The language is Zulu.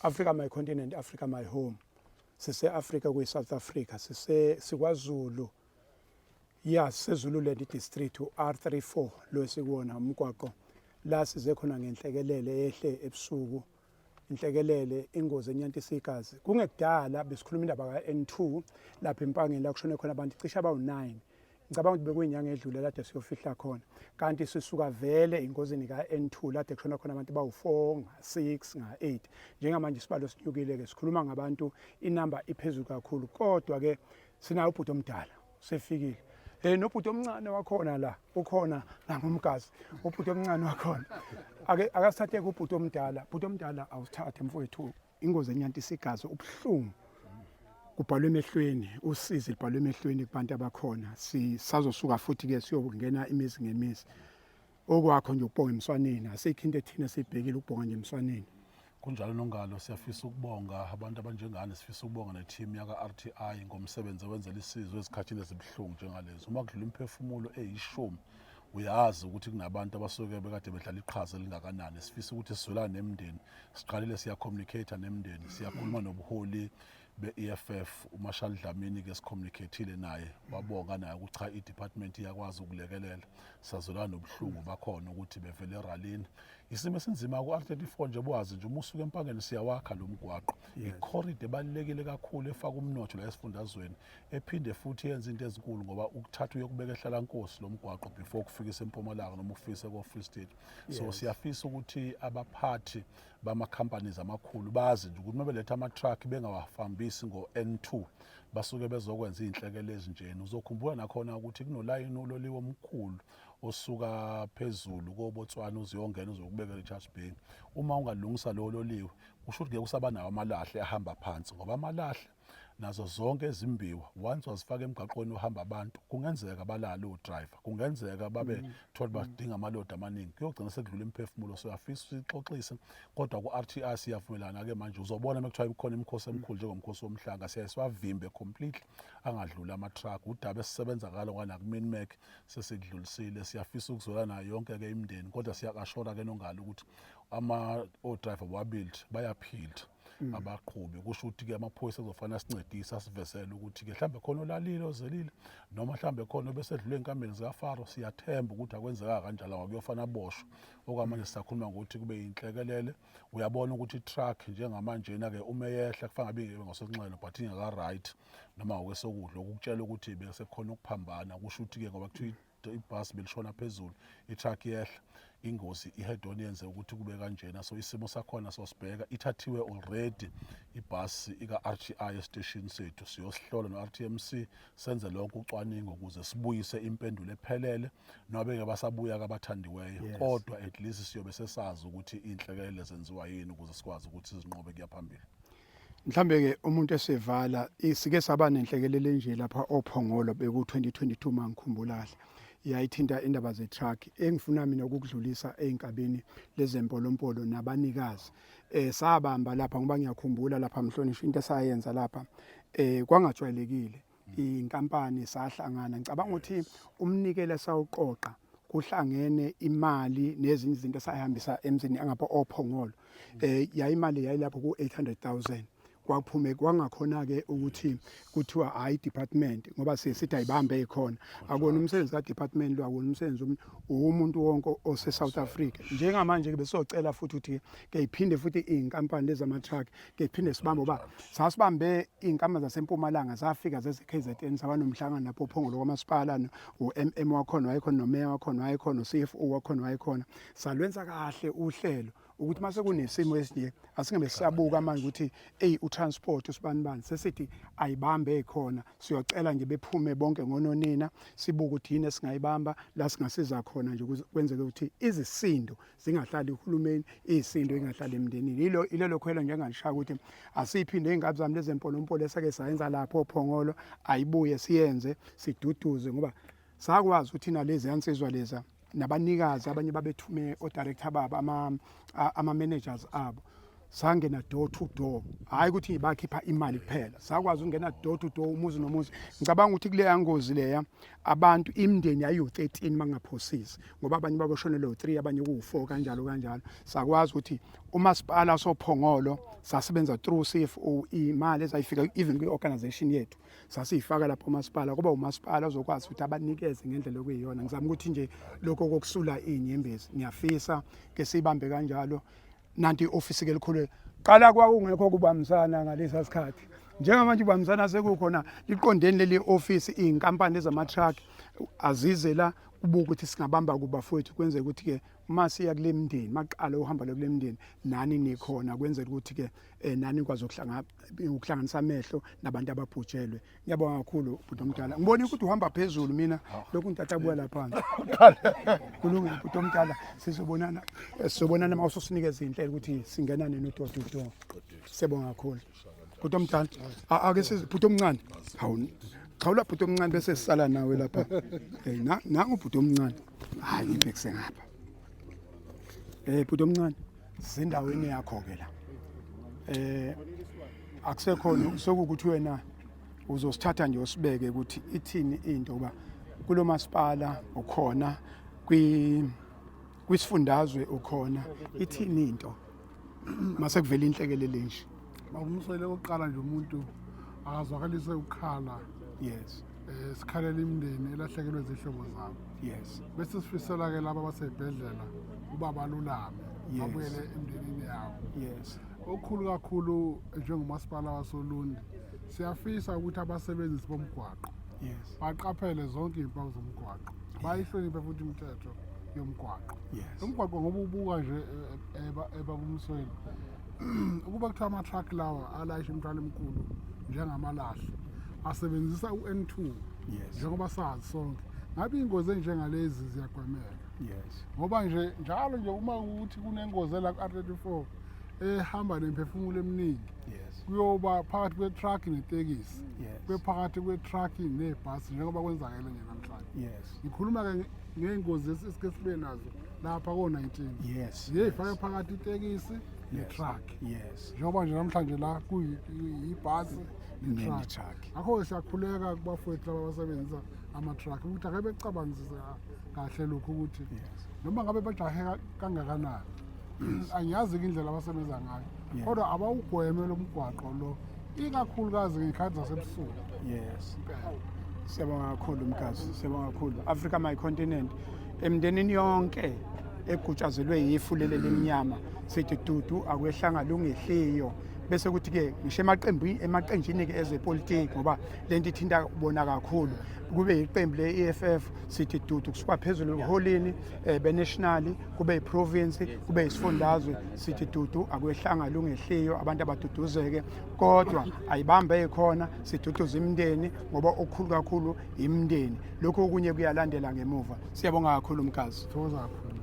Africa my continent, Africa my home. Sise Africa kwi South Africa, siKwaZulu. Yeah, sisezululand district R34 lo sikuwona umgwaqo. La size khona ngenhlekelele ehle ebusuku. Inhlekelele ingozi enyantisikazi. Kungekudala besikhuluma indaba ka N2 lapha empangeni la kushone khona abantu cishe abawu9. Ngicabanga ukuthi bekuyinyanga edlule lade siyofihla khona. Kanti sisuka vele ingozini ka N2 lade kushona khona abantu bawu4, nga6, nga8. Njengamanje isibalo sinyukile ke sikhuluma ngabantu inamba iphezulu kakhulu kodwa ke sina ubhuti omdala sefikile. Nobhuti omncane wakhona la ukhona la ngomgazi ubhuti omncane wakhona akasithathe kubhuti omdala awusithathe mfowethu ingozi enyantisikazi ubhlungu kubhalwe emehlweni usizi libhalwe emehlweni kubantu abakhona sisazosuka futhi ke siyokungena imizi ngemizi okwakho nje ukubonga emswaneni asikho into ethina sibhekile ukubonga nje emswaneni. Kunjalo Nongalo siyafisa ukubonga abantu abanjengani sifisa ukubonga ne-team yaka RTI ngomsebenzi wenzela isizwe ezikhathini ezibuhlungu njengalezo. Uma kudlula imphefumulo eyishumi uyazi ukuthi kunabantu abasuke bekade bedlala iqhaza elingakanani. Sifisa ukuthi sizwelane nemndeni, siqalile siyacommunicate nemndeni, siyakhuluma nobuholi be-EFF uMarshall Dlamini ke sicommunicateile naye wabonga naye ukuthi cha i-department iyakwazi ukulekelela. Sazwelana nobuhlungu bakhona ukuthi bevele rallyini. Isimo esinzima ku R34 nje bwazi nje umusuka empangeni siyawakha lo mgwaqo. I-corridor ebalekile kakhulu efaka umnotho la esifundazweni ephinde futhi yenza into ezinkulu ngoba ukuthatha uyokubeka ehlala Nkosi lo mgwaqo before kufika eMpumalanga noma ufise ko Free State. So siyafisa ukuthi abaphathi bama companies amakhulu bazi nje ukuthi mabeletha ama truck bengawafambisi ngo N2 basuke bezokwenza inhlekele ezinjeni. Uzokhumbula nakhona ukuthi kunolayini uloliwe omkhulu osuka phezulu koBotswana uziyongena uzokubeka eCharles Bay. Uma ungalungisa lo loliwe kusho ukuthi kusaba nawo amalahle ahamba phansi ngoba amalahle nazo zonke ezimbiwa once wazifaka emgaqweni uhamba abantu kungenzeka balala udriver, kungenzeka babe thola badinga amalodi amaningi kuyogcina sekudlula imphefumulo. So yafisa sixoxise kodwa ku RTI siyavumelana ke manje uzobona mekuthiwa ikhona imikhosi emikhulu njengomkhosi womhlanga siyasivimbe completely angadlula ama truck. Udaba esisebenza ngalo kana ku Minmac sesidlulisile. Siyafisa ukuzwelana nayo yonke ke imndeni kodwa siyakashora ke Nongalo ukuthi ama driver wabuild bayaphila abaqhubi. Kusho ukuthi ke amaphoyisa kuzofanele sincedise asivesele ukuthi ke mhlambe khona olalile ozelile noma mhlambe khona besedlule enkambeni zikaFaro. Siyathemba ukuthi akwenzeka kanjalo ngokuyofana aboshwe. Okwamanje sisakhuluma ukuthi kube inhlekelele. Uyabona ukuthi i-truck njengamanje ke uma yehla kufanele ngabe ngasokunxele but ingaka right noma okwesokudla ukutshela ukuthi bese khona ukuphambana. Kusho ukuthi ke ngoba kuthiwa ibhasi belishona phezulu i-truck yehla ingozi i-head on yenze ukuthi kube kanjena. So isimo sakhona sosibheka ithathiwe already ibhasi ika RTI station sethu siyosihlola no RTMC senze lonke ucwaningo ukuze sibuyise impendulo ephelele nobeke basabuya kabathandiweyo kodwa at least siyobe sesazi ukuthi inhlekelele zenziwa yini ukuze sikwazi ukuthi sizinqobe kuya phambili. Mhlambe ke umuntu esevala isike saba nenhlekelele nje lapha ophongolo beku 2022 mangikhumbula kahle. Yayithinta indaba ze truck engifuna mina ukudlulisa einkabeni lezempolompolo nabanikazi sabamba lapha ngoba ngiyakhumbula lapha mhlonishwa into esayenza lapha kwangajwayelekile inkampani sahlangana ngicabanga ukuthi umnikelo sawuqoqa kuhlangene imali nezinye izinto sayihambisa emzini angapha ophongolo yayimali yayilapho ku 800,000 kwaphume kwangakhona ke ukuthi kuthiwa hayi department ngoba sithi ayibambe ekhona akona umsebenzi ka department lo akona umsebenzi umuntu wonke ose South Africa. Njengamanje ke besocela futhi ukuthi ke iphinde futhi inkampani lezama truck ke iphinde sibambe ngoba sasibambe inkampani zaseMpumalanga zafika zeze KZN sabanomhlangano lapho phongolo kwamasipala uMM wakhona wayekhona nomeya wakhona wayekhona uCFO wakhona wayekhona salwenza kahle uhlelo ukuthi mase kunesimo esinye asingebe siyabuka manje ukuthi utransport usibanibani sesithi ayibambe ekhona siyocela nje bephume bonke ngononina sibuka ukuthi yini esingayibamba la singasiza khona nje kwenzeke ukuthi izisindo zingahlali uhulumeni izisindo ingahlali emndenini ilelo khwela njengangisha ukuthi asiphinde ingabi zami lezempolompolo esake sayenza lapho ophongolo ayibuye siyenze siduduze ngoba sakwazi ukuthi nalezi yansizwa leza nabanikazi abanye babethume o director babo ama managers abo sangena door to door, hayi ukuthi bakhipha imali kuphela, sakwazi ukungena door to door umuzi nomuzi. Ngicabanga ukuthi kuleya ngozi leya abantu imndeni yayiwu-13 mangaphosisi, ngoba abanye baboshonelwe u3 abanye ku4 kanjalo kanjalo. Sakwazi ukuthi umasipala sophongolo sasebenza through CFO, imali ezayifika even kwi-organization yethu sasiyifaka lapho umasipala, kuba umasipala ozokwazi ukuthi abanikeze ngendlela okuyiyona. Ngizama ukuthi nje lokho kokusula inyembezi ngiyafisa ke sibambe kanjalo. Nanti i-ofisi ke likhulu qala kwakungekho kubambisana ngalesa sikhathi, njengamanje ubambisana sekukhona liqondeni leli ofisi inkampani ezama-truck azize la kubuka ukuthi singabamba kubafowethu kwenzeka ukuthi ke uma siya kule mndeni maqala uhamba kule mndeni nani nikhona kwenzela ukuthi ke nani kwazi ukuhlanganisa amehlo nabantu ababhujelwe. Ngiyabonga kakhulu bhuti omdala, ngibona ukuthi uhamba phezulu mina lokhu ngitatabuya lapha kulungile bhuti omdala, sizobonana uma usosinikeza inhlelo ukuthi singenane no-door to door. Siyabonga kakhulu bhuti omdala. Ake size bhuti omncane, hawu khawula bhuti omncane bese sisala nawe lapha. Nangu bhuti omncane, hayi ngibhekise ngapha. Bhuti omncane sisendaweni yakho ke la. Akusekhona sokuthi wena uzosithatha nje usibeke ukuthi ithini into kuba kulo masipala ukhona kwisifundazwe ukhona, ithini into mase kuvela inhlekelele nje. Makumswele oqala nje umuntu akazwakalise ukukhala. Yes. Sikhalela imindeni elahlekelwe izihlobo zabo. Yes. Bese sifisela ke laba abasebhedlela uba balulame babuyele emndenini yabo. Yes. Okukhulu kakhulu njengomasipala wasoLundi siyafisa ukuthi abasebenzisi bomgwaqo Yes. baqaphele zonke izimpawu zomgwaqo, bayihloniphe futhi imithetho yomgwaqo. Yes. Umgwaqo ngoba ubuka nje ebakumsweni ukuba kuthiwa ama-truck lawa alayisha imithwalo emikhulu njengamalahle asebenzisa u-N2 Yes. njengoba sazi sonke, ngabe iy'ngozi enjengalezi ziyagwemeka. Yes. Ngoba nje njalo nje uma ukuthi kunengozi la ku-R34 ehamba nemphefumulo eminingi, Yes. kuyoba phakathi kwe-truck netekisi, Yes. kube phakathi kwe-truck nebhasi njengoba kwenzakele nje namhlanje. Yes. Ngikhuluma-ke ngey'ngozi esike sibe nazo lapha ko-19. Yes. Ziyayifaka phakathi itekisi ne-truck. Yes. Njengoba nje namhlanje la kuyibhasi ne-truck. Ne-truck. Ngakho siyakhuleka kubafowethu laba abasebenzisa ama-truck ukuthi ake becabangisise kahle lokhu ukuthi noma ngabe bajahe kangakanani angiyazi-ke indlela abasebenza ngayo, kodwa abawugweme lo mgwaqo lo, ikakhulukazi ngey'khathi zasebusuku. Yes. Siyabonga kakhulu mkazi, siyabonga kakhulu. Africa my continent emndenini yonke egutshazelwe yifu leli lemnyama sithi dudu akwehlanga lungehliyo. Bese kuthi ke ngisho emaqenjini ke ezepolitiki ngoba lento ithinta ubona kakhulu, kube iqembu le-EFF sithi dudu kusuka phezulu eholini be-national kube i-province kube isifundazwe sithi dudu akwehlanga lungehliyo, abantu abaduduzeke kodwa ayibambe ekhona siduduza imndeni ngoba okukhulu kakhulu imndeni, lokho okunye kuyalandela ngemuva. Siyabonga kakhulu mkazi. Thokoza kakhulu.